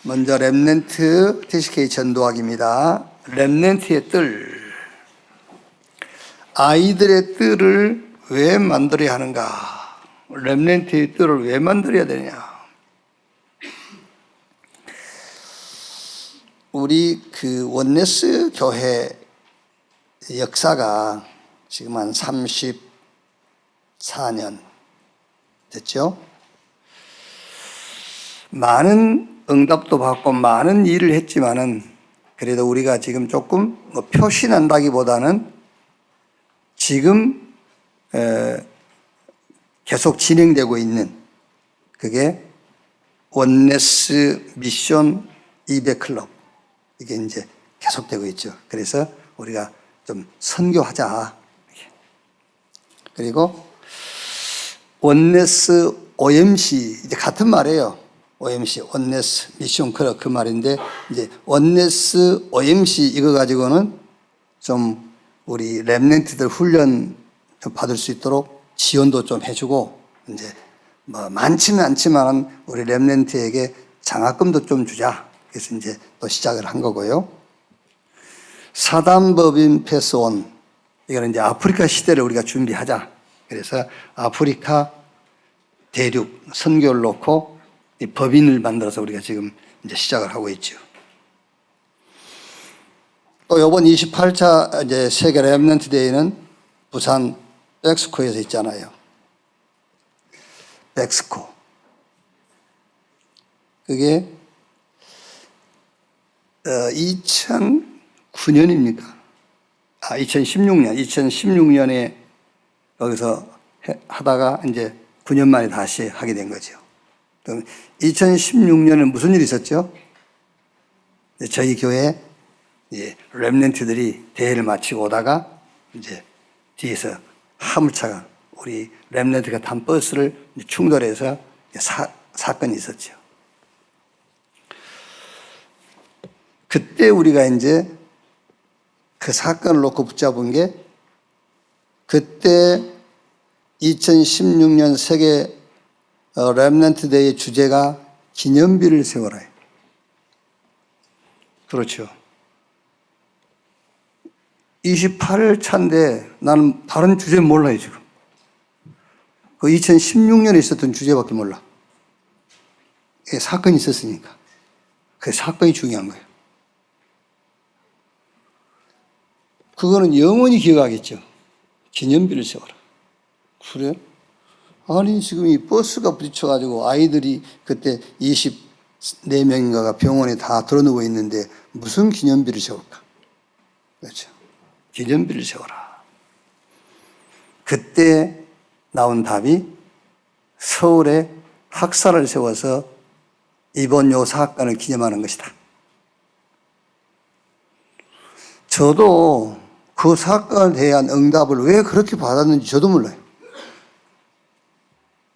먼저 렘넌트 TCK 전도학입니다. 렘넌트의 뜰. 아이들의 뜰을 왜 만들어야 하는가? 렘넌트의 뜰을 왜 만들어야 되냐? 우리 원네스 교회 역사가 지금 한 34년 됐죠? 많은 응답도 받고 많은 일을 했지만은 그래도 우리가 지금 조금 표시난다기보다는 지금 계속 진행되고 있는 그게 원네스 미션 200클럽 이게 이제 계속되고 있죠. 그래서 우리가 좀 선교하자. 그리고 원네스 OMC 이제 같은 말이에요. OMC, 원네스 미션 클럽 그 말인데 이제 원네스 OMC 이거 가지고는 좀 우리 렘넌트들 훈련 좀 받을 수 있도록 지원도 좀 해주고 이제 뭐 많지는 않지만 우리 렘넌트에게 장학금도 좀 주자. 그래서 이제 또 시작을 한 거고요. 사단법인 패스온 이거는 이제 아프리카 시대를 우리가 준비하자. 그래서 아프리카 대륙 선교를 놓고 이 법인을 만들어서 우리가 지금 이제 시작을 하고 있죠. 또 이번 28차 이제 세계 렘넌트 데이는 부산 백스코에서 있잖아요. 백스코. 그게 2009년입니까? 2016년에 거기서 하다가 이제 9년 만에 다시 하게 된 거죠. 그럼 2016년에 무슨 일이 있었죠? 저희 교회 렘넌트들이 대회를 마치고 오다가 이제 뒤에서 화물차가 우리 렘넌트가 탄 버스를 충돌해서 사건이 있었죠. 그때 우리가 이제 그 사건을 놓고 붙잡은 게 그때 2016년 세계 렘넌트 데이의 주제가 기념비를 세워라. 그렇죠. 28차인데 나는 다른 주제 몰라요, 지금. 그 2016년에 있었던 주제밖에 몰라. 사건이 있었으니까. 그 사건이 중요한 거예요. 그거는 영원히 기억하겠죠. 기념비를 세워라. 그래요? 아니, 지금 이 버스가 부딪혀가지고 아이들이 그때 24명인가가 병원에 다 들어누워 있는데 무슨 기념비를 세울까? 그렇죠. 기념비를 세워라. 그때 나온 답이 서울에 학사를 세워서 이번 요 사건을 기념하는 것이다. 저도 그 사건에 대한 응답을 왜 그렇게 받았는지 저도 몰라요.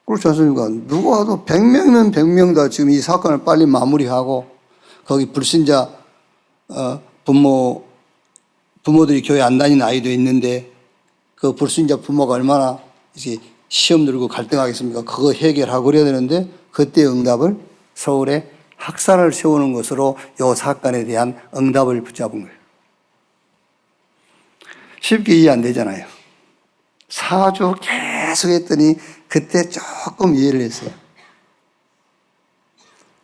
그렇지 않습니까? 누가 와도 100명이면 100명 다 지금 이 사건을 빨리 마무리하고 거기 불신자 부모들이 교회 안 다니는 아이도 있는데 그 불신자 부모가 얼마나 이제 시험 들고 갈등하겠습니까? 그거 해결하고 그래야 되는데 그때 응답을 서울에 학사를 세우는 것으로 이 사건에 대한 응답을 붙잡은 거예요. 쉽게 이해 안 되잖아요. 4주 계속 했더니 그때 조금 이해를 했어요.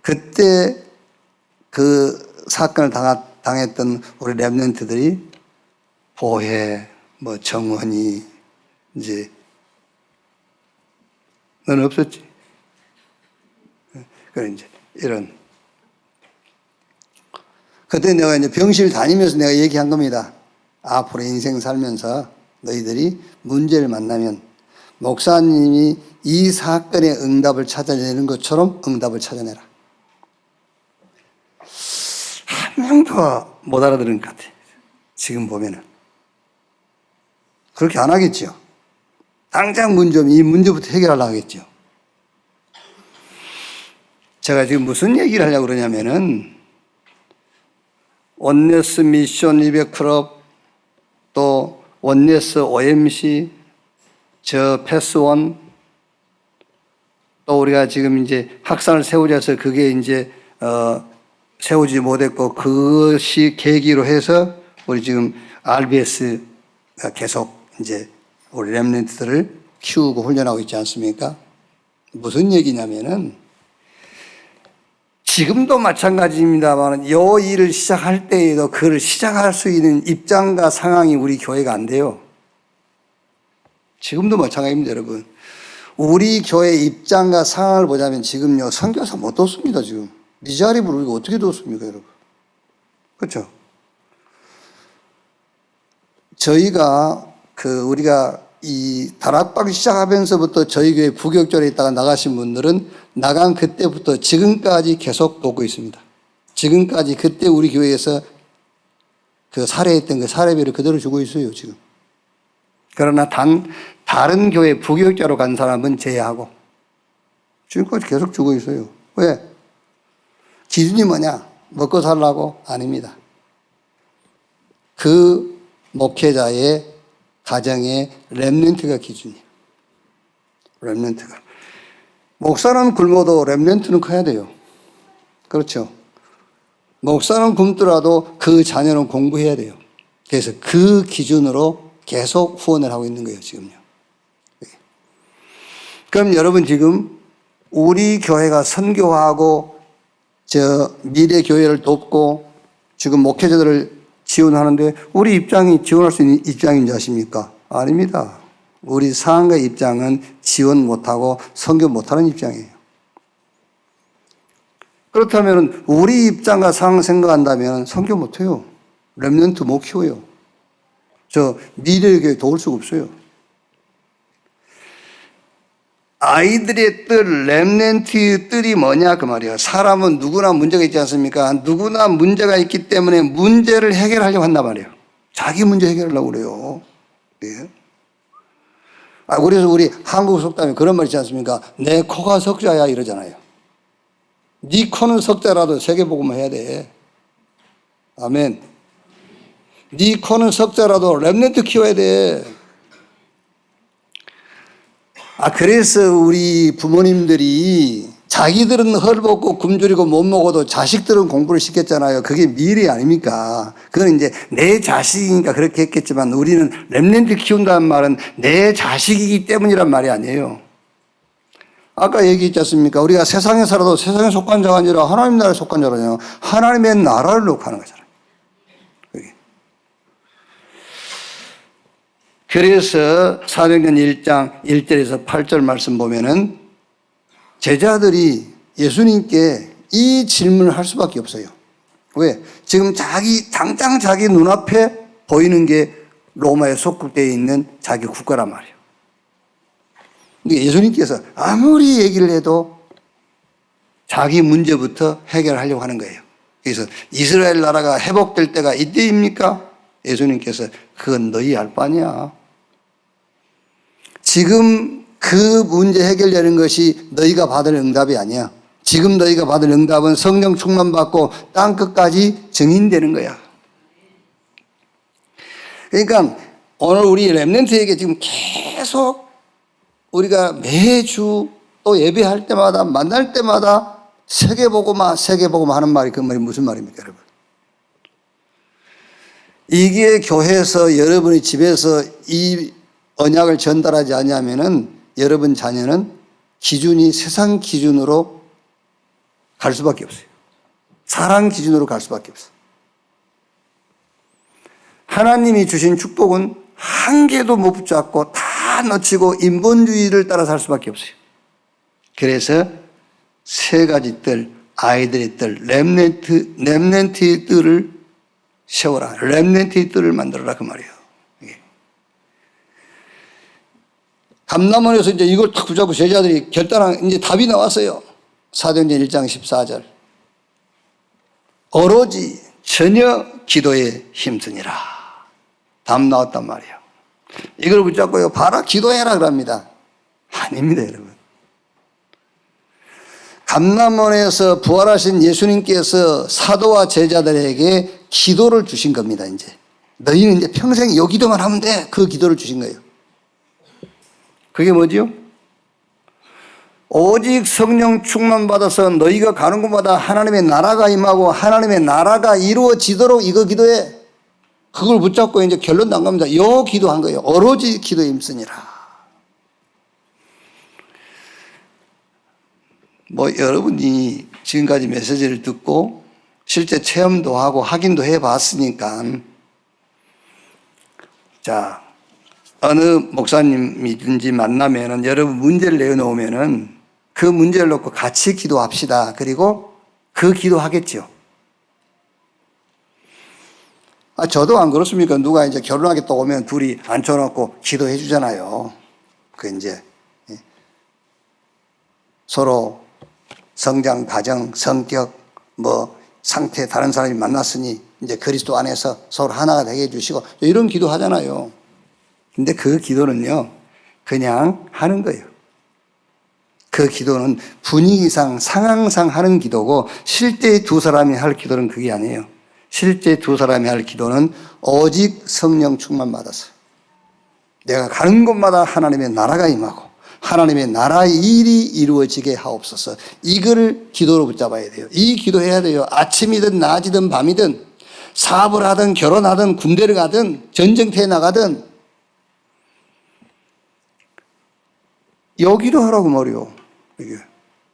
그때 그 사건을 당했던 우리 렘넌트들이 보혜, 정원이 이제 너는 없었지. 그래 이제 이런. 그때 내가 이제 병실 다니면서 내가 얘기한 겁니다. 앞으로 인생 살면서 너희들이 문제를 만나면 목사님이 이 사건의 응답을 찾아내는 것처럼 응답을 찾아내라. 한 명도 못 알아들은 것 같아요. 지금 보면은. 그렇게 안 하겠죠. 당장 이 문제부터 해결하려고 하겠죠. 제가 지금 무슨 얘기를 하려고 그러냐면은 원네스 미션 200클럽 또 원네스 OMC 저 패스원 또 우리가 지금 이제 학산을 세우자 해서 그게 이제 세우지 못했고 그것이 계기로 해서 우리 지금 RBS가 계속 이제 우리 렘넌트들을 키우고 훈련하고 있지 않습니까? 무슨 얘기냐면은 지금도 마찬가지입니다만 이 일을 시작할 때에도 그걸 시작할 수 있는 입장과 상황이 우리 교회가 안 돼요. 지금도 마찬가지입니다, 여러분. 우리 교회 입장과 상황을 보자면 지금요, 선교사 못 뒀습니다, 지금. 네 자리 부르고 어떻게 뒀습니까, 여러분? 그렇죠? 저희가 우리가 이 다락방 시작하면서부터 저희 교회 부격절에 있다가 나가신 분들은 나간 그때부터 지금까지 계속 돕고 있습니다. 지금까지 그때 우리 교회에서 그 살해했던 그 살해비를 그대로 주고 있어요, 지금. 그러나 다른 교회 부교육자로 간 사람은 제외하고 지금까지 계속 주고 있어요. 왜? 기준이 뭐냐? 먹고 살라고? 아닙니다. 그 목회자의 가정의 렘넌트가 기준이에요. 렘넌트가. 목사는 굶어도 렘넌트는 커야 돼요. 그렇죠? 목사는 굶더라도 그 자녀는 공부해야 돼요. 그래서 그 기준으로 계속 후원을 하고 있는 거예요, 지금요. 그럼 여러분 지금 우리 교회가 선교하고 미래 교회를 돕고 지금 목회자들을 지원하는데 우리 입장이 지원할 수 있는 입장인지 아십니까? 아닙니다. 우리 상황의 입장은 지원 못하고 선교 못하는 입장이에요. 그렇다면 우리 입장과 상황 생각한다면 선교 못해요. 렘넌트 못 키워요. 미래의 교회 도울 수가 없어요. 아이들의 뜰, 렘넌트의 뜰이 뭐냐 그 말이에요. 사람은 누구나 문제가 있지 않습니까? 누구나 문제가 있기 때문에 문제를 해결하려고 한단 말이에요. 자기 문제 해결하려고 그래요. 네. 그래서 우리 한국 속담에 그런 말 있지 않습니까? 내 코가 석자야 이러잖아요. 네 코는 석자라도 세계복음을 해야 돼. 아멘. 네 코는 석자라도 렘넌트 키워야 돼. 그래서 우리 부모님들이 자기들은 헐벗고 굶주리고 못 먹어도 자식들은 공부를 시켰잖아요. 그게 미래 아닙니까? 그건 이제 내 자식이니까 그렇게 했겠지만 우리는 렘넌트 키운다는 말은 내 자식이기 때문이란 말이 아니에요. 아까 얘기했지 않습니까? 우리가 세상에 살아도 세상에 속한 자가 아니라 하나님 나라에 속한 자라잖아요. 하나님의 나라를 놓고 하는 거잖아요. 그래서 사도행전 1장 1절에서 8절 말씀 보면은 제자들이 예수님께 이 질문을 할 수밖에 없어요. 왜? 지금 당장 자기 눈앞에 보이는 게 로마에 속국되어 있는 자기 국가란 말이에요. 근데 예수님께서 아무리 얘기를 해도 자기 문제부터 해결하려고 하는 거예요. 그래서 이스라엘 나라가 회복될 때가 이때입니까? 예수님께서 그건 너희 알 바 아니야. 지금 그 문제 해결되는 것이 너희가 받을 응답이 아니야. 지금 너희가 받을 응답은 성령 충만받고 땅끝까지 증인되는 거야. 그러니까 오늘 우리 렘넌트에게 지금 계속 우리가 매주 또 예배할 때마다 만날 때마다 세계복음화 하는 말이 그 말이 무슨 말입니까, 여러분? 이게 교회에서 여러분이 집에서 이 언약을 전달하지 않으면은 여러분 자녀는 기준이 세상 기준으로 갈 수밖에 없어요. 사람 기준으로 갈 수밖에 없어요. 하나님이 주신 축복은 한 개도 못 붙잡고 다 놓치고 인본주의를 따라 살 수밖에 없어요. 그래서 세 가지 뜰, 아이들의 뜰, 렘넌트의 뜰을 세워라. 렘넌트의 뜰을 만들어라 그 말이에요. 감람원에서 이제 이걸 딱 붙잡고 제자들이 결단한 이제 답이 나왔어요. 사도행전 1장 14절. 오로지 전혀 기도에 힘쓰니라. 답 나왔단 말이에요. 이걸 붙잡고요. 봐라 기도해라 그럽니다. 아닙니다, 여러분. 감람원에서 부활하신 예수님께서 사도와 제자들에게 기도를 주신 겁니다, 이제. 너희는 이제 평생 요 기도만 하면 돼. 그 기도를 주신 거예요. 그게 뭐지요? 오직 성령 충만 받아서 너희가 가는 곳마다 하나님의 나라가 임하고 하나님의 나라가 이루어지도록 이거 기도해. 그걸 붙잡고 이제 결론도 안 갑니다. 요 기도한 거예요. 오로지 기도에 힘쓰니라. 뭐 여러분이 지금까지 메시지를 듣고 실제 체험도 하고 확인도 해 봤으니까, 자, 어느 목사님이든지 만나면은 여러분 문제를 내어놓으면은 그 문제를 놓고 같이 기도합시다. 그리고 그 기도하겠죠. 저도 안 그렇습니까? 누가 이제 결혼하겠다고 오면 둘이 앉혀놓고 기도해 주잖아요. 그 이제 서로 성장, 가정, 성격, 뭐 상태 다른 사람이 만났으니 이제 그리스도 안에서 서로 하나가 되게 해주시고 이런 기도 하잖아요. 근데 그 기도는요, 그냥 하는 거예요. 그 기도는 분위기상, 상황상 하는 기도고, 실제 두 사람이 할 기도는 그게 아니에요. 실제 두 사람이 할 기도는 오직 성령 충만 받아서 내가 가는 곳마다 하나님의 나라가 임하고 하나님의 나라의 일이 이루어지게 하옵소서. 이거를 기도로 붙잡아야 돼요. 이 기도해야 돼요. 아침이든 낮이든 밤이든 사업을 하든 결혼하든 군대를 가든 전쟁터에 나가든 여기도 하라고 말이요.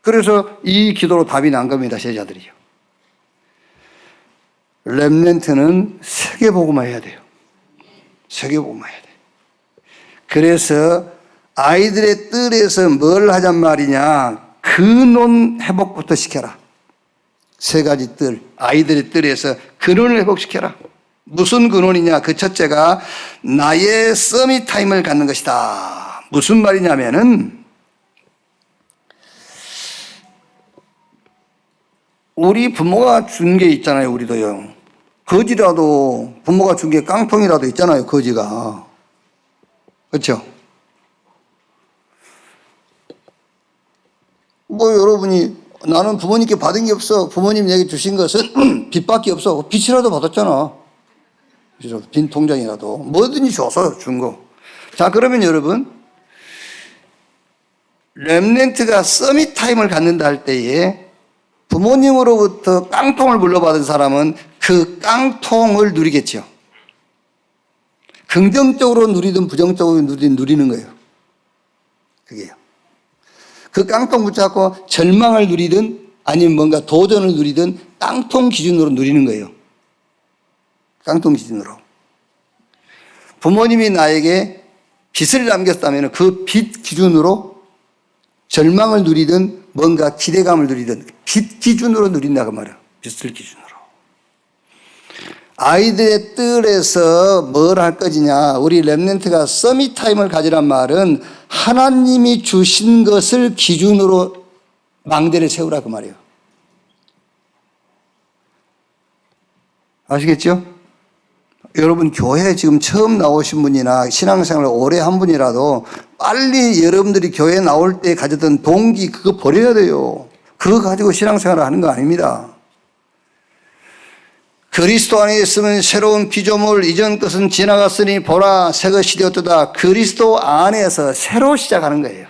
그래서 이 기도로 답이 난 겁니다. 제자들이요. 렘넌트는 세계복음화 해야 돼요. 세계복음화 해야 돼요. 그래서 아이들의 뜰에서 뭘 하잔 말이냐. 근원 회복부터 시켜라. 세 가지 뜰, 아이들의 뜰에서 근원을 회복시켜라. 무슨 근원이냐. 그 첫째가 나의 서밋 타임을 갖는 것이다. 무슨 말이냐면은 우리 부모가 준 게 있잖아요. 우리도요. 거지라도 부모가 준 게 깡통이라도 있잖아요. 거지가. 그렇죠? 뭐 여러분이 나는 부모님께 받은 게 없어. 부모님 에게 주신 것은 빚밖에 없어. 빚이라도 받았잖아. 빈 통장이라도 뭐든지 줘서 준 거. 자, 그러면 여러분, 렘넌트가 서밋 타임을 갖는다 할 때에 부모님으로부터 깡통을 물려받은 사람은 그 깡통을 누리겠죠. 긍정적으로 누리든 부정적으로 누리는 거예요. 그게요. 그 깡통 붙잡고 절망을 누리든 아니면 뭔가 도전을 누리든 깡통 기준으로 누리는 거예요. 깡통 기준으로. 부모님이 나에게 빚을 남겼다면 그 빚 기준으로 절망을 누리든 뭔가 기대감을 누리든 빚 기준으로 누린다 그 말이에요. 빚을 기준으로. 아이들의 뜰에서 뭘 할 것이냐. 우리 렘넌트가 서밋 타임을 가지란 말은 하나님이 주신 것을 기준으로 망대를 세우라 그 말이에요. 아시겠죠? 여러분 교회 지금 처음 나오신 분이나 신앙생활을 오래 한 분이라도 빨리 여러분들이 교회 나올 때 가졌던 동기 그거 버려야 돼요. 그거 가지고 신앙생활을 하는 거 아닙니다. 그리스도 안에 있으면 새로운 피조물, 이전 것은 지나갔으니 보라 새 것이 되었도다. 그리스도 안에서 새로 시작하는 거예요.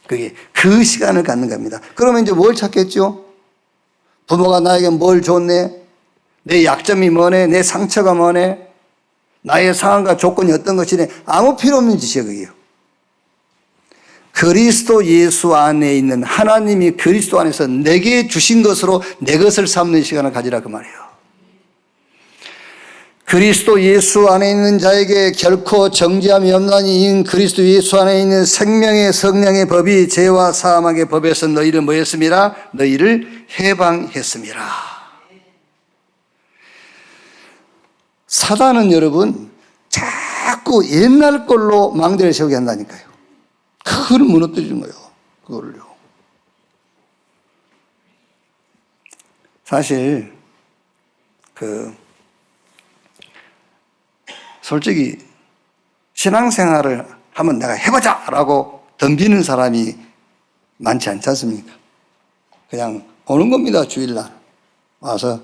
그게 그 시간을 갖는 겁니다. 그러면 이제 뭘 찾겠죠? 부모가 나에게 뭘 줬네? 내 약점이 뭐네? 내 상처가 뭐네? 나의 상황과 조건이 어떤 것이네? 아무 필요 없는 짓이에요, 그게요. 그리스도 예수 안에 있는 하나님이 그리스도 안에서 내게 주신 것으로 내 것을 삼는 시간을 가지라 그 말이에요. 그리스도 예수 안에 있는 자에게 결코 정죄함이 없나니 이는 그리스도 예수 안에 있는 생명의 성령의 법이 죄와 사함의 법에서 너희를 뭐 했습니다? 너희를 해방했습니다. 사단은 여러분 자꾸 옛날 걸로 망대를 세우게 한다니까요. 그거를 무너뜨리는 거예요. 그거를요. 사실 솔직히 신앙생활을 하면 내가 해보자라고 덤비는 사람이 많지 않지 않습니까? 그냥 오는 겁니다. 주일날 와서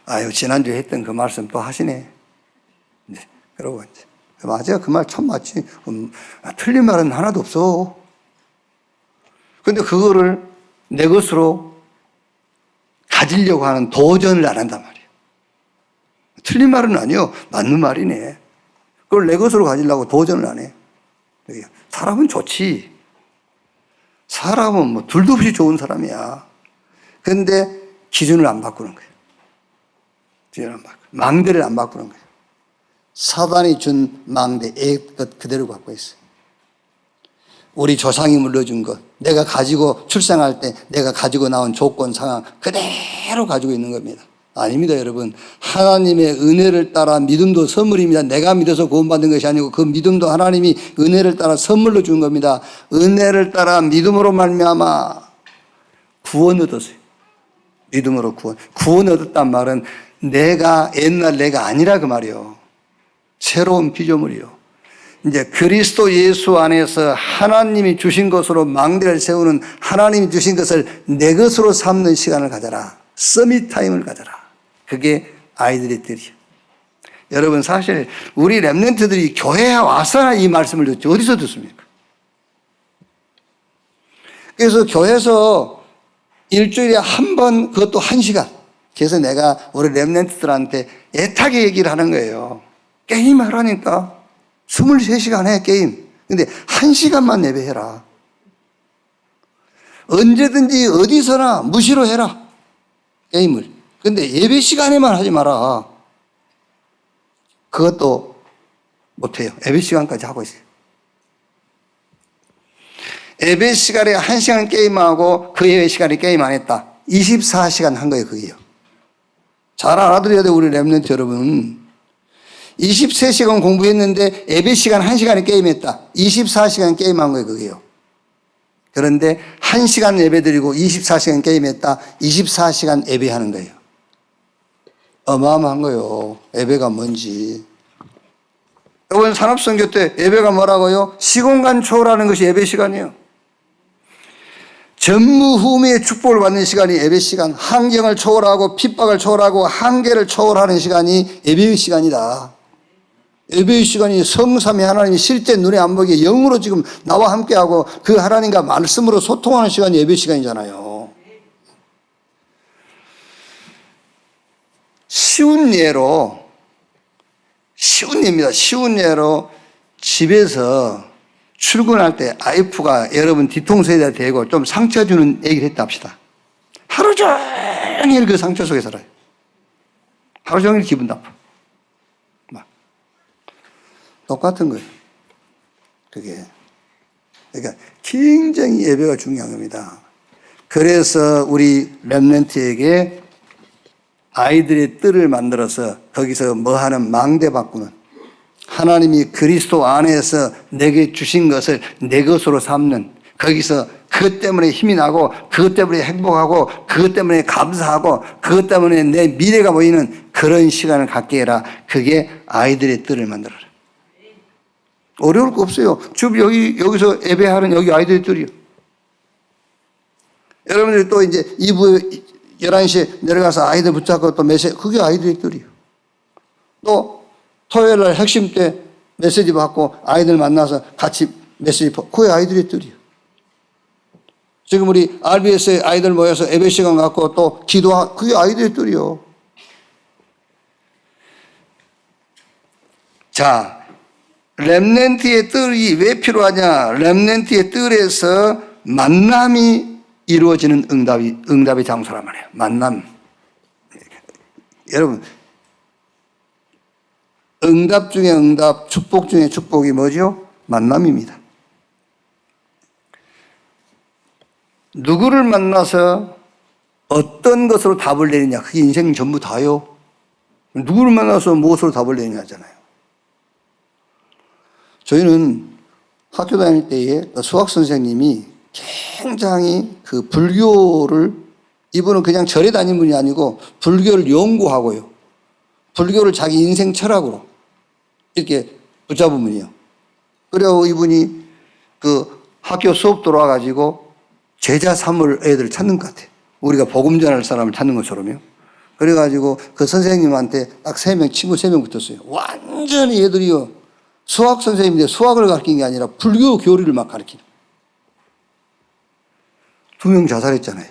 아유 지난주에 했던 그 말씀 또 하시네. 네, 그러고 이제 맞아요. 그 말 참 맞지. 틀린 말은 하나도 없어. 근데 그거를 내 것으로 가지려고 하는 도전을 안 한단 말이에요. 틀린 말은 아니요. 맞는 말이네. 그걸 내 것으로 가지려고 도전을 안 해. 사람은 좋지. 사람은 뭐 둘도 없이 좋은 사람이야. 근데 기준을 안 바꾸는 거예요. 기준을 안 바꾸는 거예요. 망대를 안 바꾸는 거예요. 사단이 준 망대, 것 그대로 갖고 있어요. 우리 조상이 물려준 것, 내가 가지고 출생할 때 내가 가지고 나온 조건, 상황 그대로 가지고 있는 겁니다. 아닙니다, 여러분. 하나님의 은혜를 따라 믿음도 선물입니다. 내가 믿어서 구원받는 것이 아니고 그 믿음도 하나님이 은혜를 따라 선물로 준 겁니다. 은혜를 따라 믿음으로 말미암아 구원 얻었어요. 믿음으로 구원. 구원 얻었단 말은 내가 옛날 내가 아니라 그 말이요. 새로운 피조물이요. 이제 그리스도 예수 안에서 하나님이 주신 것으로 망대를 세우는 하나님이 주신 것을 내 것으로 삼는 시간을 가져라. 서밋 타임을 가져라. 그게 아이들의 뜰이에요. 여러분 사실 우리 렘넌트들이 교회에 와서나 이 말씀을 듣지 어디서 듣습니까? 그래서 교회에서 일주일에 한 번, 그것도 1시간. 그래서 내가 우리 렘넌트들한테 애타게 얘기를 하는 거예요. 게임 하라니까. 23시간 해, 게임. 근데 1시간만 예배해라. 언제든지 어디서나 무시로 해라. 게임을. 근데 예배 시간에만 하지 마라. 그것도 못해요. 예배 시간까지 하고 있어요. 예배 시간에 1시간 게임하고 그 예배 시간에 게임 안 했다. 24시간 한 거예요, 그게요. 잘 알아들어야 돼요, 우리 렘넌트 여러분. 23시간 공부했는데 예배 시간 1시간에 게임했다. 24시간 게임한 거예요, 그게요. 그런데 1시간 예배 드리고 24시간 게임했다. 24시간 예배하는 거예요. 어마어마한 거예요. 예배가 뭔지. 이번 산업선교 때 예배가 뭐라고요? 시공간 초월하는 것이 예배 시간이에요. 전무후무의 축복을 받는 시간이 예배 시간. 환경을 초월하고 핍박을 초월하고 한계를 초월하는 시간이 예배의 시간이다. 예배의 시간이 성삼위 하나님이 실제 눈에 안 보이게 영으로 지금 나와 함께하고 그 하나님과 말씀으로 소통하는 시간이 예배 시간이잖아요. 쉬운 예입니다. 쉬운 예로 집에서 출근할 때 와이프가 여러분 뒤통수에다 대고 좀 상처 주는 얘기를 했다 합시다. 하루 종일 그 상처 속에 살아요. 하루 종일 기분 나빠. 막. 똑같은 거예요. 그게. 그러니까 굉장히 예배가 중요한 겁니다. 그래서 우리 렘넌트에게 아이들의 뜰을 만들어서 거기서 뭐 하는 망대 바꾸는 하나님이 그리스도 안에서 내게 주신 것을 내 것으로 삼는 거기서 그것 때문에 힘이 나고 그것 때문에 행복하고 그것 때문에 감사하고 그것 때문에 내 미래가 보이는 그런 시간을 갖게 해라. 그게 아이들의 뜰을 만들어라. 어려울 거 없어요. 지금 여기서 예배하는 여기 아이들의 뜰이요. 여러분들이 또 이제 2부 11시에 내려가서 아이들 붙잡고 또 메시지, 그게 아이들의 뜰이요. 또 토요일 날 핵심 때 메시지 받고 아이들 만나서 같이 메시지 받고, 그게 아이들의 뜰이요. 지금 우리 RBS에 아이들 모여서 예배 시간 갖고 또 기도하고, 그게 아이들의 뜰이요. 자, 렘넌트의 뜰이 왜 필요하냐? 렘넌트의 뜰에서 만남이 이루어지는 응답의 장소란 말이에요. 만남. 여러분, 응답 중에 응답, 축복 중에 축복이 뭐죠? 만남입니다. 누구를 만나서 어떤 것으로 답을 내리냐. 그게 인생 전부 다요. 누구를 만나서 무엇으로 답을 내리냐 하잖아요. 저희는 학교 다닐 때에 수학 선생님이 굉장히 그 불교를, 이분은 그냥 절에 다닌 분이 아니고 불교를 연구하고요. 불교를 자기 인생 철학으로 이렇게 붙잡은 분이에요. 그리고 이분이 그 학교 수업 들어와가지고 제자 삼을 애들 찾는 것 같아요. 우리가 복음 전할 사람을 찾는 것처럼요. 그래가지고 그 선생님한테 딱 3명, 친구 3명 붙었어요. 완전히 애들이요. 수학 선생님인데 수학을 가르치는 게 아니라 불교 교리를 막 가르치는. 2명 자살했잖아요.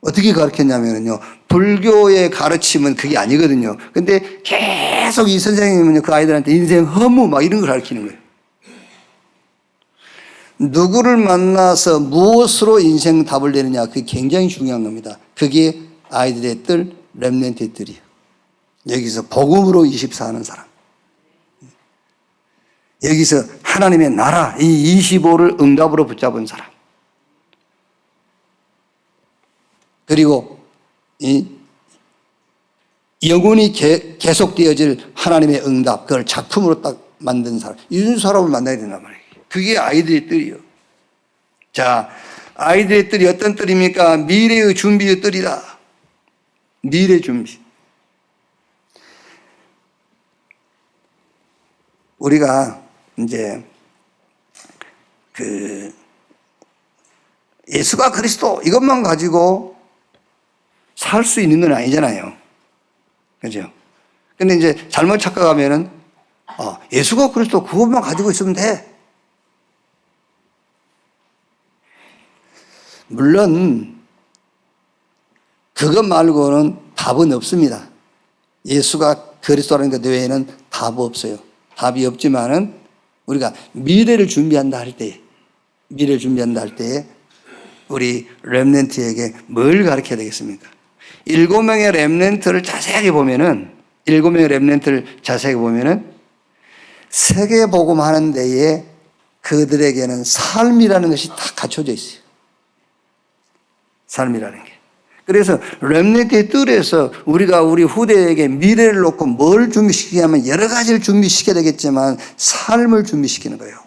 어떻게 가르쳤냐면요. 불교의 가르침은 그게 아니거든요. 근데 계속 이 선생님은요, 그 아이들한테 인생 허무 막 이런 걸 가르치는 거예요. 누구를 만나서 무엇으로 인생 답을 내느냐, 그게 굉장히 중요한 겁니다. 그게 아이들의 뜰, 렘넌트의 뜰이에요. 여기서 복음으로 24하는 사람. 여기서 하나님의 나라, 이 25를 응답으로 붙잡은 사람. 그리고 이 영원히 계속되어질 하나님의 응답, 그걸 작품으로 딱 만든 사람. 이런 사람을 만나야 된단 말이에요. 그게 아이들의 뜰이요. 자, 아이들의 뜰이 어떤 뜰입니까? 미래의 준비의 뜰이다. 미래 준비. 우리가 이제 예수가 그리스도 이것만 가지고 살 수 있는 건 아니잖아요. 그죠? 근데 이제 잘못 착각하면은, 예수가 그리스도 그것만 가지고 있으면 돼. 물론, 그것 말고는 답은 없습니다. 예수가 그리스도라는 것 외에는 답 없어요. 답이 없지만은, 우리가 미래를 준비한다 할 때, 우리 렘넌트에게 뭘 가르쳐야 되겠습니까? 7명의 렘넌트를 자세하게 보면은, 세계복음 하는 데에 그들에게는 삶이라는 것이 다 갖춰져 있어요. 삶이라는 게. 그래서 렘넌트의 뜰에서 우리가 우리 후대에게 미래를 놓고 뭘 준비시키냐면 여러 가지를 준비시켜야 되겠지만 삶을 준비시키는 거예요.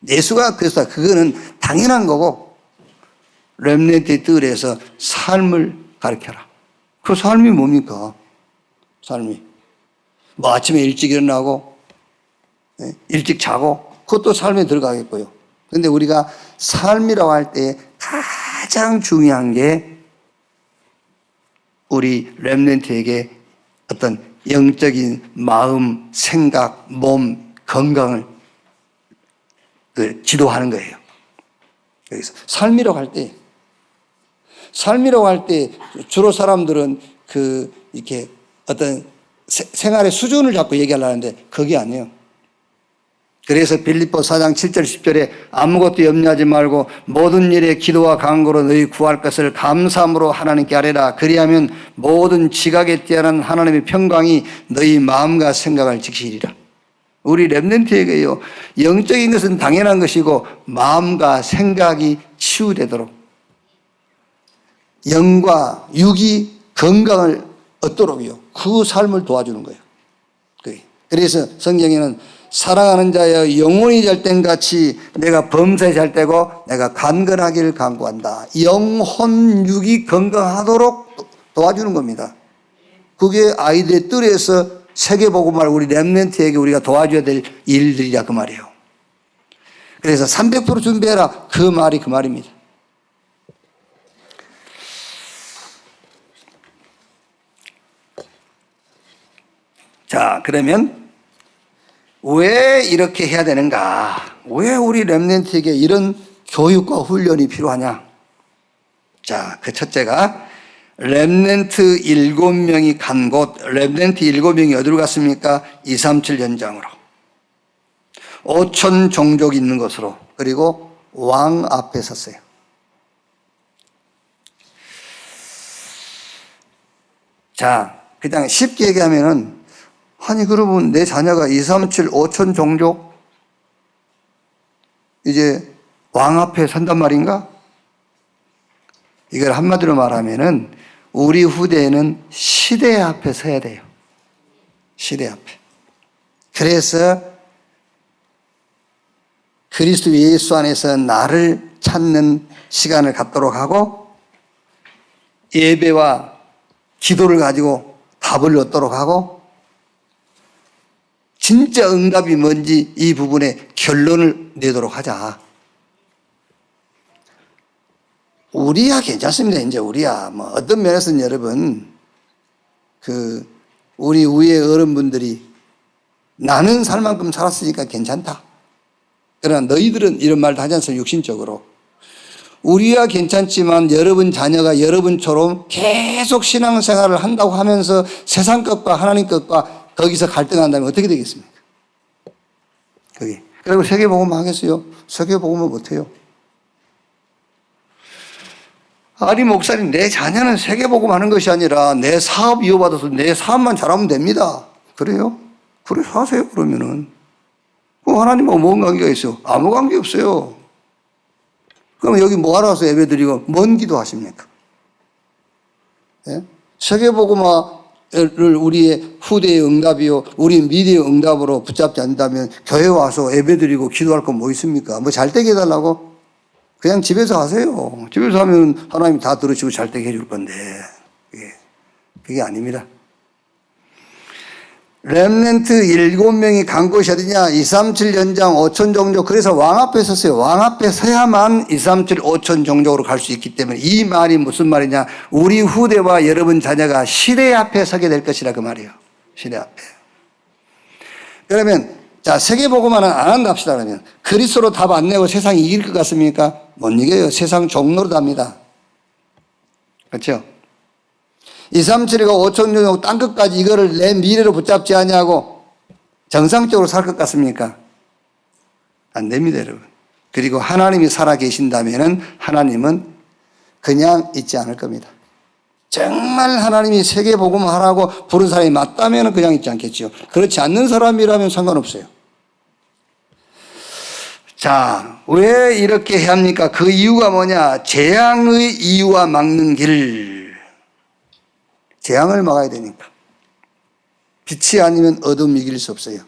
예수가 그래서 그거는 당연한 거고, 렘넌트의 뜰에서 삶을 가르쳐라. 그 삶이 뭡니까? 삶이. 뭐 아침에 일찍 일어나고, 일찍 자고, 그것도 삶에 들어가겠고요. 그런데 우리가 삶이라고 할 때 가장 중요한 게 우리 렘넌트에게 어떤 영적인 마음, 생각, 몸, 건강을 지도하는 거예요. 그래서 삶이라고 할 때 주로 사람들은 이렇게 어떤 생활의 수준을 잡고 얘기하려는데 그게 아니에요. 그래서 빌립보 4장 7절 10절에 아무것도 염려하지 말고 모든 일에 기도와 간구로 너희 구할 것을 감사함으로 하나님께 아뢰라. 그리하면 모든 지각에 뛰어난 하나님의 평강이 너희 마음과 생각을 지키리라. 우리 렘넌트에게요, 영적인 것은 당연한 것이고 마음과 생각이 치유되도록, 영과 육이 건강을 얻도록요, 그 삶을 도와주는 거예요. 그래서 성경에는 사랑하는 자여 영혼이 잘 땐 같이 내가 범사에 잘 때고 내가 간건하기를 간구한다. 영혼 육이 건강하도록 도와주는 겁니다. 그게 아이들의 뜰에서 세계복음을 우리 렘넌트에게 우리가 도와줘야 될 일들이라 그 말이에요. 그래서 300% 준비해라. 그 말이 그 말입니다. 자, 그러면 왜 이렇게 해야 되는가? 왜 우리 렘넌트에게 이런 교육과 훈련이 필요하냐? 자, 그 첫째가 렘넌트 7명이 간 곳, 렘넌트 7명이 어디로 갔습니까? 237 연장으로. 5천 종족이 있는 곳으로. 그리고 왕 앞에 섰어요. 자, 그냥 쉽게 얘기하면은, 아니, 그러면 내 자녀가 237, 5천 종족, 이제 왕 앞에 선단 말인가? 이걸 한마디로 말하면은, 우리 후대에는 시대 앞에 서야 돼요. 시대 앞에. 그래서 그리스도 예수 안에서 나를 찾는 시간을 갖도록 하고, 예배와 기도를 가지고 답을 얻도록 하고, 진짜 응답이 뭔지 이 부분에 결론을 내도록 하자. 우리야 괜찮습니다. 이제 우리야 뭐 어떤 면에서는 여러분, 우리 위에 어른분들이 나는 살 만큼 살았으니까 괜찮다. 그러나 너희들은 이런 말도 하지 않습니까? 육신적으로 우리야 괜찮지만 여러분 자녀가 여러분처럼 계속 신앙생활을 한다고 하면서 세상 것과 하나님 것과 거기서 갈등한다면 어떻게 되겠습니까? 거기. 그리고 세계복음만 하겠어요? 세계복음은 못해요. 아니 목사님, 내 자녀는 세계복음 하는 것이 아니라 내 사업 이어받아서 내 사업만 잘하면 됩니다. 그래요? 그래 하세요 그러면은. 그럼 하나님하고 뭔 관계가 있어요? 아무 관계 없어요. 그럼 여기 뭐하러 와서 예배 드리고 뭔 기도 하십니까? 예? 세계복음화를 우리의 후대의 응답이요, 우리 미래의 응답으로 붙잡지 않는다면 교회 와서 예배 드리고 기도할 건 뭐 있습니까? 뭐 잘 되게 해달라고? 그냥 집에서 하세요. 집에서 하면 하나님 다 들으시고 잘 되게 해줄 건데. 그게 아닙니다. 렘넌트 7명이 간 곳이 어디냐? 237 연장 5천 종족. 그래서 왕 앞에 섰어요. 왕 앞에 서야만 237 5천 종족으로 갈 수 있기 때문에 이 말이 무슨 말이냐? 우리 후대와 여러분 자녀가 시대 앞에 서게 될 것이라 그 말이에요. 시대 앞에. 그러면 자, 세계복음화는 안 한다 합시다. 그러면 그리스도로 답 안 내고 세상이 이길 것 같습니까? 못 이겨요. 세상 종로로 답니다. 그렇죠? 237이가 5천 종족 땅끝까지 이거를 내 미래로 붙잡지 않냐고 정상적으로 살 것 같습니까? 안 됩니다, 여러분. 그리고 하나님이 살아 계신다면은 하나님은 그냥 있지 않을 겁니다. 정말 하나님이 세계복음하라고 부른 사람이 맞다면 그냥 있지 않겠죠. 그렇지 않는 사람이라면 상관없어요. 자, 왜 이렇게 해야 합니까? 그 이유가 뭐냐? 재앙의 이유와 막는 길. 재앙을 막아야 되니까. 빛이 아니면 어둠이 이길 수 없어요.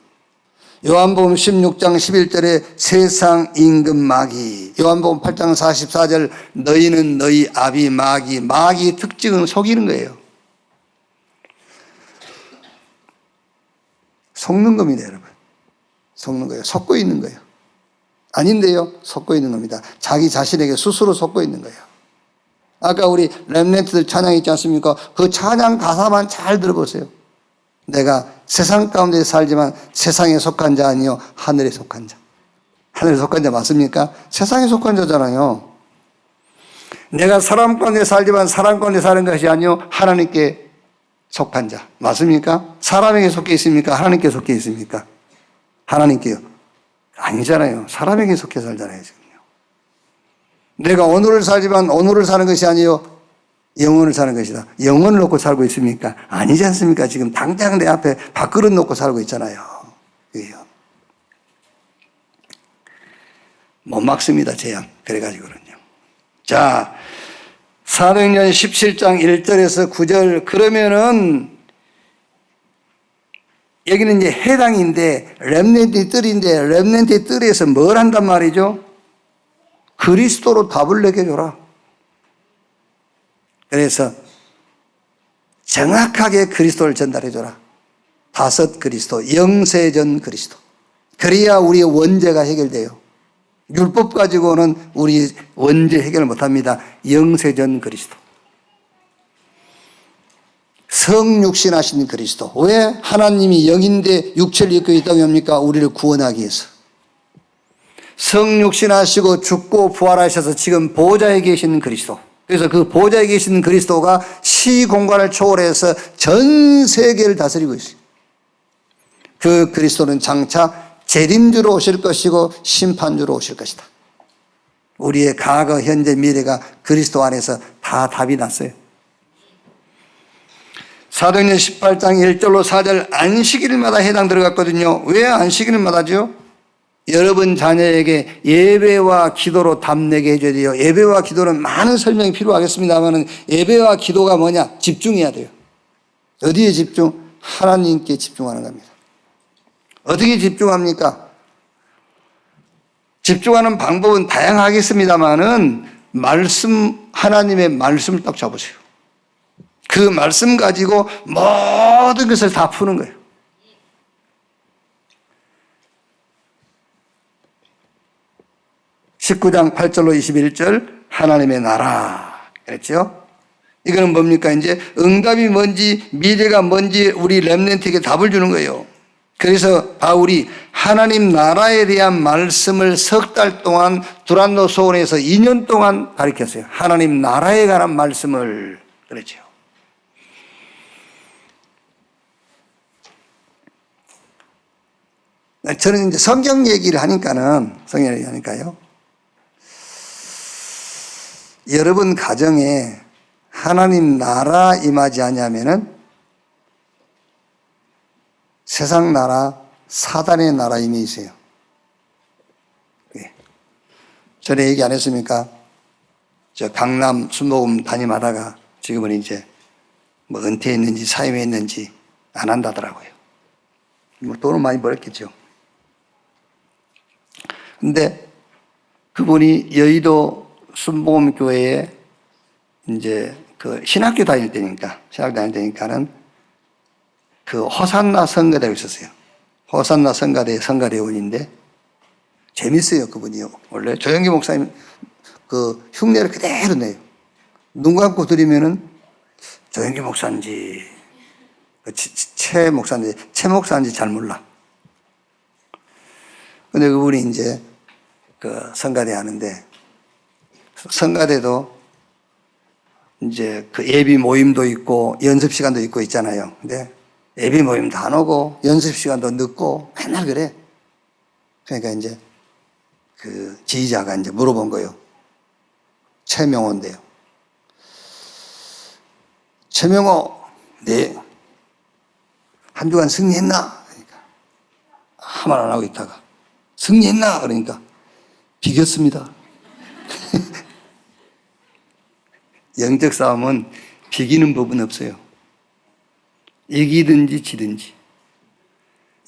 요한복음 16장 11절에 세상 임금 마귀, 요한복음 8장 44절 너희는 너희 아비 마귀. 마귀의 특징은 속이는 거예요. 속는 겁니다, 여러분. 속는 거예요. 속고 있는 거예요. 아닌데요, 속고 있는 겁니다. 자기 자신에게 스스로 속고 있는 거예요. 아까 우리 렘넌트들 찬양 있지 않습니까? 그 찬양 가사만 잘 들어보세요. 내가 세상 가운데 살지만 세상에 속한 자 아니요 하늘에 속한 자. 하늘에 속한 자 맞습니까? 세상에 속한 자잖아요. 내가 사람 가운데 살지만 사람 가운데 사는 것이 아니요 하나님께 속한 자. 맞습니까? 사람에게 속해 있습니까? 하나님께 속해 있습니까? 하나님께요. 아니잖아요. 사람에게 속해 살잖아요, 지금요. 내가 오늘을 살지만 오늘을 사는 것이 아니요 영혼을 사는 것이다. 영혼을 놓고 살고 있습니까? 아니지 않습니까? 지금 당장 내 앞에 밥그릇 놓고 살고 있잖아요. 그게요. 못 막습니다, 재앙. 그래가지고는요. 자, 사도행전 17장 1절에서 9절. 그러면은 여기는 이제 해당인데 렘넌트의 뜰인데 렘넌트의 뜰에서 뭘 한단 말이죠? 그리스도로 답을 내게 줘라. 그래서 정확하게 그리스도를 전달해 줘라. 다섯 그리스도, 영세전 그리스도. 그래야 우리의 원죄가 해결돼요. 율법 가지고는 우리 원죄 해결을 못합니다. 영세전 그리스도. 성육신하신 그리스도. 왜 하나님이 영인데 육체를 입고 있다고 합니까? 우리를 구원하기 위해서. 성육신하시고 죽고 부활하셔서 지금 보좌에 계시는 그리스도. 그래서 그 보좌에 계시는 그리스도가 시공간을 초월해서 전 세계를 다스리고 있어요. 그 그리스도는 장차 재림주로 오실 것이고 심판주로 오실 것이다. 우리의 과거, 현재, 미래가 그리스도 안에서 다 답이 났어요. 사도행전 18장 1절로 4절 안식일마다 해당 들어갔거든요. 왜 안식일마다죠? 여러분 자녀에게 예배와 기도로 답내게 해줘야 돼요. 예배와 기도는 많은 설명이 필요하겠습니다만 예배와 기도가 뭐냐? 집중해야 돼요. 어디에 집중? 하나님께 집중하는 겁니다. 어떻게 집중합니까? 집중하는 방법은 다양하겠습니다만은 하나님의 말씀을 딱 잡으세요. 그 말씀 가지고 모든 것을 다 푸는 거예요. (19장 8절로 21절) 하나님의 나라 그랬죠? 이거는 뭡니까? 이제 응답이 뭔지 미래가 뭔지 우리 렘넌트에게 답을 주는 거예요. 그래서 바울이 하나님 나라에 대한 말씀을 석 달 동안 두란노 소원에서 2년 동안 가르쳤어요. 하나님 나라에 관한 말씀을. 그렇죠. 저는 이제 성경 얘기를 하니까요. 여러분 가정에 하나님 나라 임하지 않냐면은 세상 나라, 사단의 나라 임해 있어요. 전에 얘기 안 했습니까? 저 강남 순복음 담임하다가 지금은 이제 뭐 은퇴했는지 사임했는지 안 한다더라고요. 뭐 돈은 많이 벌었겠죠. 근데 그분이 여의도 순복음교회에 이제 그 신학교 다닐 때니까는 그 호산나 성가대가 있었어요. 호산나 성가대 성가대원인데 재밌어요, 그분이요. 원래 조영기 목사님 그 흉내를 그대로 내요. 눈 감고 들으면은 조영기 목사인지 최 목사인지 잘 몰라. 근데 그분이 이제 그 성가대 하는데 성가대도 이제 그 예비 모임도 있고 연습 시간도 있고 있잖아요. 근데 예비 모임도 안 오고 연습 시간도 늦고 맨날 그래. 그러니까 이제 그 지휘자가 이제 물어본 거예요. 최명호인데요. 최명호, 네. 한 주간 승리했나? 그러니까 아무 말 안 하고 있다가 승리했나? 그러니까 비겼습니다. 영적 싸움은 비기는 법은 없어요. 이기든지 지든지.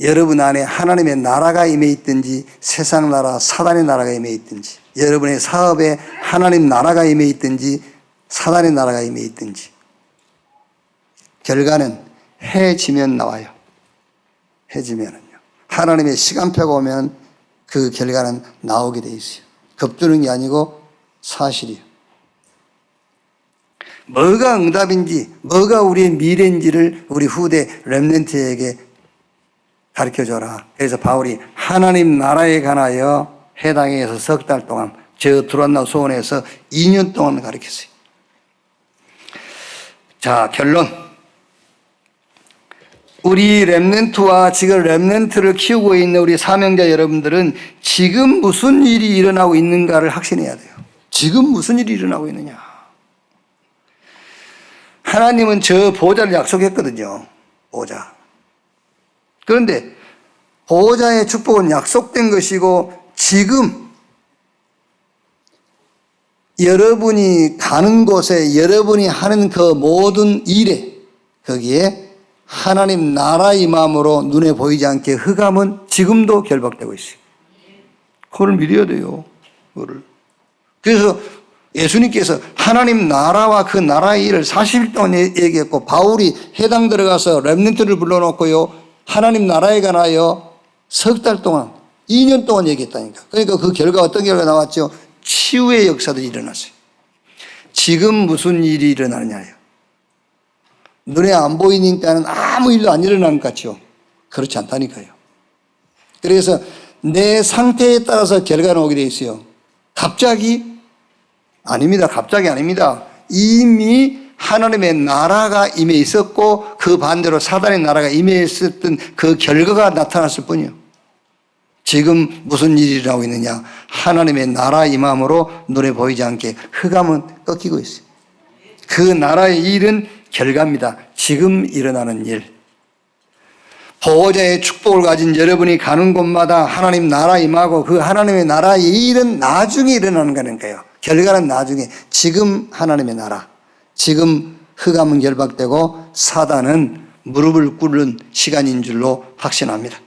여러분 안에 하나님의 나라가 임해 있든지 세상 나라, 사단의 나라가 임해 있든지 여러분의 사업에 하나님 나라가 임해 있든지 사단의 나라가 임해 있든지 결과는 해지면 나와요. 해지면은요. 하나님의 시간표가 오면 그 결과는 나오게 돼 있어요. 겁주는 게 아니고 사실이에요. 뭐가 응답인지, 뭐가 우리의 미래인지를 우리 후대 렘넌트에게 가르쳐줘라. 그래서 바울이 하나님 나라에 관하여 해당에서 석 달 동안 저 두란노 소원에서 2년 동안 가르쳤어요. 자, 결론. 우리 렘넌트와 지금 렘넌트를 키우고 있는 우리 사명자 여러분들은 지금 무슨 일이 일어나고 있는가를 확신해야 돼요. 지금 무슨 일이 일어나고 있느냐. 하나님은 저 보호자를 약속했거든요. 보호자. 그런데 보호자의 축복은 약속된 것이고 지금 여러분이 가는 곳에 여러분이 하는 그 모든 일에 거기에 하나님 나라 임함으로 눈에 보이지 않게 흑암은 지금도 결박되고 있어요. 그걸 믿어야 돼요. 그거를. 그래서 예수님께서 하나님 나라와 그 나라의 일을 40일 동안 얘기했고 바울이 해당 들어가서 렘넌트를 불러놓고요. 하나님 나라에 관하여 석 달 동안 2년 동안 얘기했다니까. 그러니까 그 결과 어떤 결과가 나왔죠? 치유의 역사도 일어났어요. 지금 무슨 일이 일어나느냐요. 눈에 안 보이니까는 아무 일도 안 일어나는 것 같죠. 그렇지 않다니까요. 그래서 내 상태에 따라서 결과는 오게 돼 있어요. 갑자기 아닙니다. 갑자기 아닙니다. 이미 하나님의 나라가 임해 있었고 그 반대로 사단의 나라가 임해 있었던 그 결과가 나타났을 뿐이에요. 지금 무슨 일이 일어나고 있느냐. 하나님의 나라 임함으로 눈에 보이지 않게 흑암은 꺾이고 있어요. 그 나라의 일은 결과입니다. 지금 일어나는 일. 보호자의 축복을 가진 여러분이 가는 곳마다 하나님 나라 임하고 그 하나님의 나라의 일은 나중에 일어나는 거니까요. 결과는 나중에. 지금 하나님의 나라. 지금 흑암은 결박되고 사단은 무릎을 꿇는 시간인 줄로 확신합니다.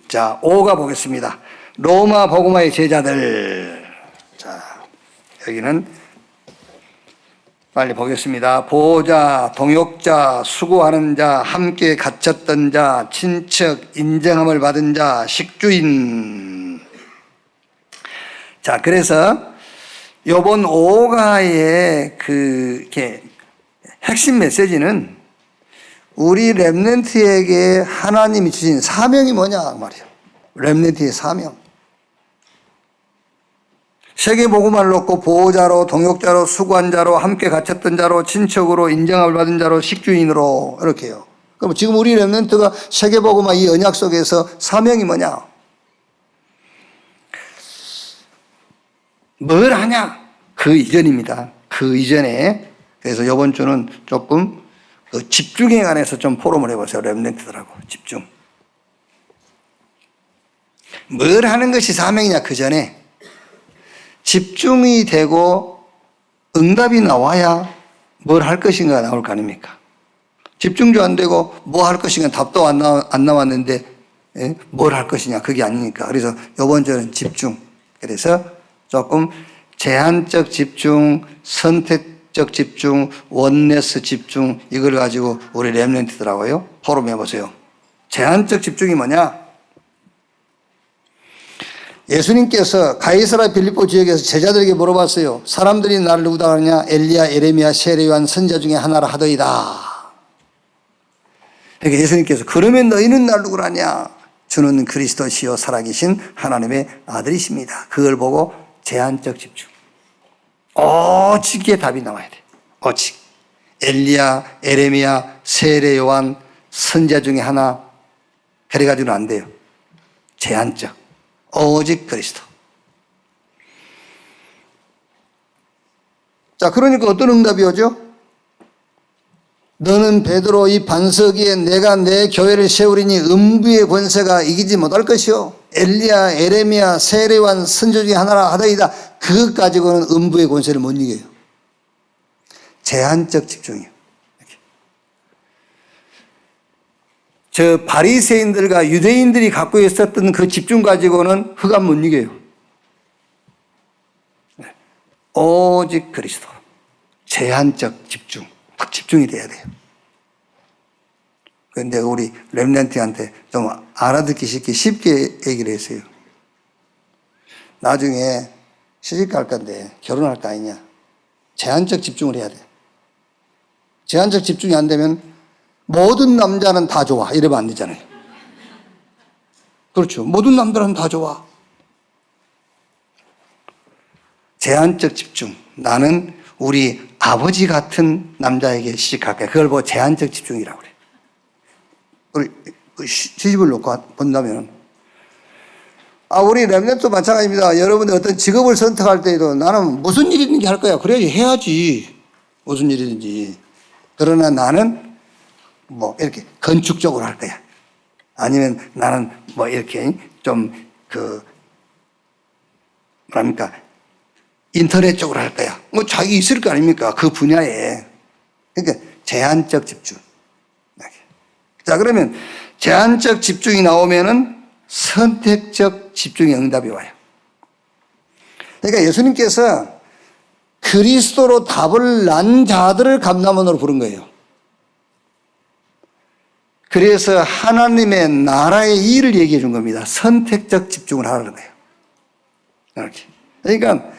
자, 5가 보겠습니다. 로마 복음화의 제자들. 자, 여기는 빨리 보겠습니다. 보호자, 동역자, 수고하는 자, 함께 갇혔던 자, 친척, 인정함을 받은 자, 식주인. 자, 그래서 요번 5가의 그 핵심 메시지는 우리 렘넌트에게 하나님이 주신 사명이 뭐냐 말이에요. 렘넌트의 사명. 세계복음을 놓고 보호자로, 동역자로, 수고한 자로, 함께 갇혔던 자로, 친척으로, 인정을 받은 자로, 식주인으로 이렇게요. 그럼 지금 우리 렘넌트가 세계복음화 이 언약 속에서 사명이 뭐냐? 뭘 하냐? 그 이전입니다. 그 이전에. 그래서 이번 주는 조금 그 집중에 관해서 좀 포럼을 해보세요. 렘넌트들하고 집중. 뭘 하는 것이 사명이냐? 그 전에 집중이 되고 응답이 나와야 뭘 할 것인가 나올 거 아닙니까? 집중도 안 되고 뭐 할 것인가 답도 안 나왔는데 뭘 할 것이냐 그게 아니니까. 그래서 이번 주는 집중. 그래서 조금 제한적 집중, 선택적 집중, 원네스 집중 이걸 가지고 우리 렘넌트들하고요 포럼 해보세요. 제한적 집중이 뭐냐? 예수님께서 가이사라 빌립보 지역에서 제자들에게 물어봤어요. 사람들이 나를 누구다 하느냐? 엘리야, 예레미야, 세례 요한 선지자 중에 하나라 하더이다. 그러니까 예수님께서 그러면 너희는 나를 누구라 하냐? 주는 그리스도시요 살아계신 하나님의 아들이십니다. 그걸 보고 제한적 집중. 오직의 답이 나와야 돼. 오직. 엘리야, 예레미야, 세례 요한 선지자 중에 하나 그래가지고는 안 돼요. 제한적. 오직 그리스도. 자, 그러니까 어떤 응답이 오죠? 너는 베드로 이 반석 위에 내가 내 교회를 세우리니 음부의 권세가 이기지 못할 것이요. 엘리야, 에레미야, 세례요한 선지자 중에 하나라 하더이다. 그것 가지고는 음부의 권세를 못 이겨요. 제한적 집중이에요. 저 바리새인들과 유대인들이 갖고 있었던 그 집중 가지고는 흑암 못 이겨요. 오직 그리스도. 제한적 집중. 딱 집중이 돼야 돼요. 그런데 우리 렘넌트한테 좀 알아듣기 쉽게 얘기를 했어요. 나중에 시집갈 건데 결혼할 거 아니냐. 제한적 집중을 해야 돼. 제한적 집중이 안 되면 모든 남자는 다 좋아. 이러면 안 되잖아요. 그렇죠. 모든 남자는 다 좋아. 제한적 집중. 나는 우리 아버지 같은 남자에게 시집갈 거야. 그걸 보고 제한적 집중이라고 그래. 우리 시집을 놓고 본다면 우리 렘넌트도 마찬가지입니다. 여러분들 어떤 직업을 선택할 때에도 나는 무슨 일이든지 할 거야. 그래야지 해야지. 무슨 일이든지. 그러나 나는 뭐 이렇게 건축 쪽으로 할 거야. 아니면 나는 뭐 이렇게 좀 뭐랍니까? 인터넷 쪽으로 할 거야. 뭐 자기 있을 거 아닙니까? 그 분야에. 그러니까 제한적 집중. 자, 그러면 제한적 집중이 나오면은 선택적 집중의 응답이 와요. 그러니까 예수님께서 그리스도로 답을 난 자들을 감람원으로 부른 거예요. 그래서 하나님의 나라의 일을 얘기해 준 겁니다. 선택적 집중을 하라는 거예요. 이렇게. 그러니까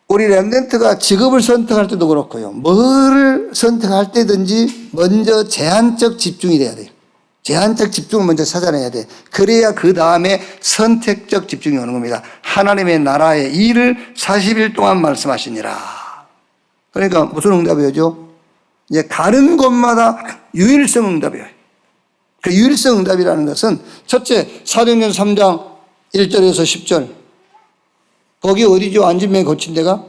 우리 렘넌트가 직업을 선택할 때도 그렇고요. 뭐를 선택할 때든지 먼저 제한적 집중이 돼야 돼요. 제한적 집중을 먼저 찾아내야 돼. 그래야 그 다음에 선택적 집중이 오는 겁니다. 하나님의 나라의 일을 40일 동안 말씀하시니라. 그러니까 무슨 응답이 오죠? 이제 가는 곳마다 유일성 응답이에요. 그 유일성 응답이라는 것은 첫째, 사도행전 3장 1절에서 10절. 거기 어디죠? 안진병이 고친 데가?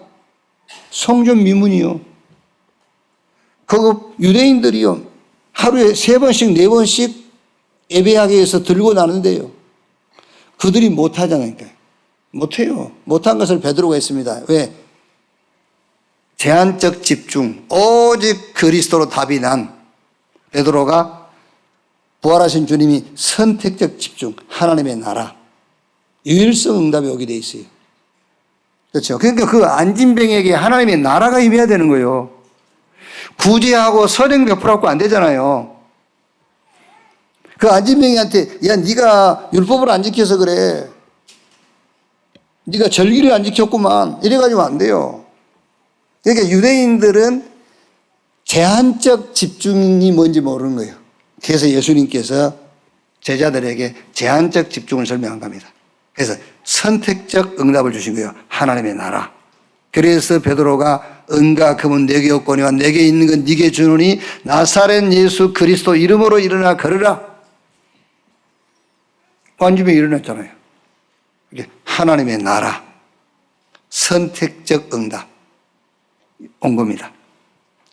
성전 미문이요. 그 유대인들이요. 하루에 3번씩 4번씩 예배하기 위해서 들고 나는데요. 그들이 못하잖아요. 못해요. 못한 것을 베드로가 했습니다. 왜? 제한적 집중. 오직 그리스도로 답이 난 베드로가 부활하신 주님이 선택적 집중. 하나님의 나라. 유일성 응답이 오게 돼 있어요. 그렇죠. 그러니까 그 안진병에게 하나님의 나라가 임해야 되는 거예요. 구제하고 선행 베풀하고 안 되잖아요. 그 안진병이한테 야 네가 율법을 안 지켜서 그래. 네가 절기를 안 지켰구만. 이래가지고 안 돼요. 그러니까 유대인들은 제한적 집중이 뭔지 모르는 거예요. 그래서 예수님께서 제자들에게 제한적 집중을 설명한 겁니다. 그래서 선택적 응답을 주신 거예요. 하나님의 나라. 그래서 베드로가 은과 금은 내게 없거니와 내게 있는 건 네게 주노니 나사렛 예수 그리스도 이름으로 일어나 걸으라. 완전히 일어났잖아요. 이게 하나님의 나라, 선택적 응답 온 겁니다.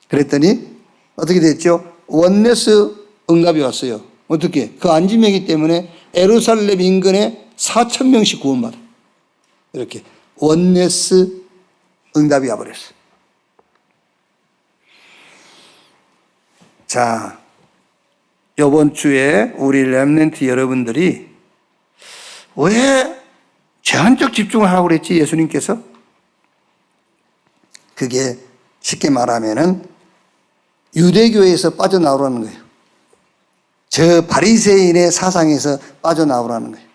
그랬더니 어떻게 됐죠? 원네스 응답이 왔어요. 어떻게? 그 안지명이기 때문에 예루살렘 인근에 4,000명씩 구원받아. 이렇게 원네스 응답이 와버렸어요. 자, 이번 주에 우리 렘넌트 여러분들이 왜 제한적 집중을 하라고 그랬지, 예수님께서? 그게 쉽게 말하면은 유대교에서 빠져나오라는 거예요. 저 바리새인의 사상에서 빠져나오라는 거예요.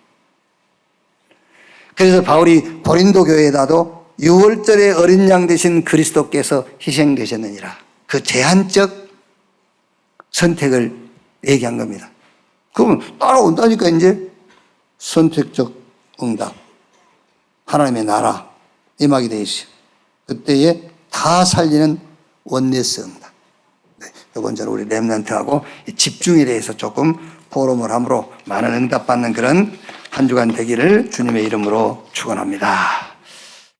그래서 바울이 고린도 교회에다도 6월절에 어린 양 되신 그리스도께서 희생되셨느니라. 그 제한적 선택을 얘기한 겁니다. 그러면 따라온다니까 이제 선택적 응답. 하나님의 나라 임하게 되어 있어요. 그때에 다 살리는 원네스 응답. 네, 이건 저는 우리 렘넌트하고 집중에 대해서 조금 포럼을 함으로 많은 응답받는 그런 한 주간 되기를 주님의 이름으로 축원합니다.